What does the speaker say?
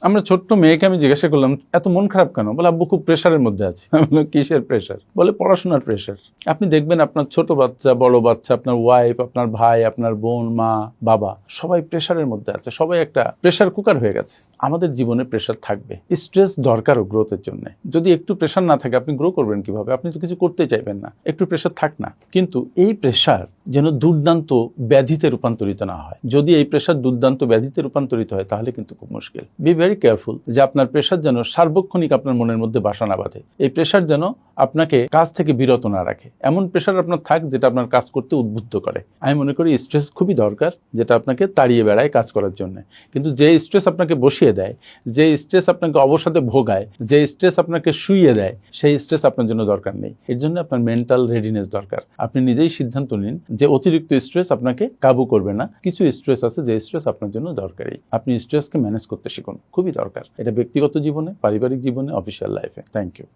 আমরা ছোট্ট মেয়েকে আমি জিজ্ঞাসা করলাম, এত মন খারাপ কেন? বলে আব্বু খুব প্রেশারের মধ্যে আছে। আমি বললাম কিসের প্রেশার? বলে পড়াশোনার প্রেশার। আপনি দেখবেন আপনার ছোট বাচ্চা, বড় বাচ্চা, আপনার ওয়াইফ, আপনার ভাই, আপনার বোন, মা, বাবা, সবাই প্রেশারের মধ্যে আছে। সবাই একটা প্রেশার কুকার হয়ে গেছে। আমাদের জীবনে প্রেশার থাকবে, স্ট্রেস দরকারও গ্রোথের জন্য। যদি একটু প্রেশার না থাকে আপনি গ্রো করবেন কিভাবে? আপনি তো কিছু করতে চাইবেন না, একটু প্রেশার থাক না। কিন্তু এই প্রেশার যেন দুর্দান্ত ব্যাধিতে রূপান্তরিত না হয়। যদি এই প্রেশার দুর্দান্ত ব্যাধিতে রূপান্তরিত হয় তাহলে কিন্তু খুব মুশকিল। বি ভেরি কেয়ারফুল যে আপনার প্রেশার যেন সার্বক্ষণিক আপনার মনের মধ্যে বাসা না বাঁধে। এই প্রেশার যেন আপনাকে কাজ থেকে বিরত না রাখে। এমন প্রেশার আপনার থাক যেটা আপনার কাজ করতে উদ্বুদ্ধ করে। আমি মনে করি স্ট্রেস খুবই দরকার, যেটা আপনাকে তাড়িয়ে বেড়ায় কাজ করার জন্য। কিন্তু যে স্ট্রেস আপনাকে বসিয়ে দেয়, যে স্ট্রেস আপনাকে অবসাদে ভোগায়, যে স্ট্রেস আপনাকে শুইয়ে দেয়, সেই স্ট্রেস আপনার জন্য দরকার নেই। এর জন্য আপনার মেন্টাল রেডিনেস দরকার। আপনি নিজেই সিদ্ধান্ত নিন যে অতিরিক্ত স্ট্রেস আপনাকে কাবু করবে না। কিছু স্ট্রেস আছে যে স্ট্রেস আপনার জন্য দরকারি। আপনি স্ট্রেসকে ম্যানেজ করতে শিখুন, খুবই দরকার। এটা ব্যক্তিগত জীবনে, পারিবারিক জীবনে, অফিসিয়াল লাইফে। Thank you.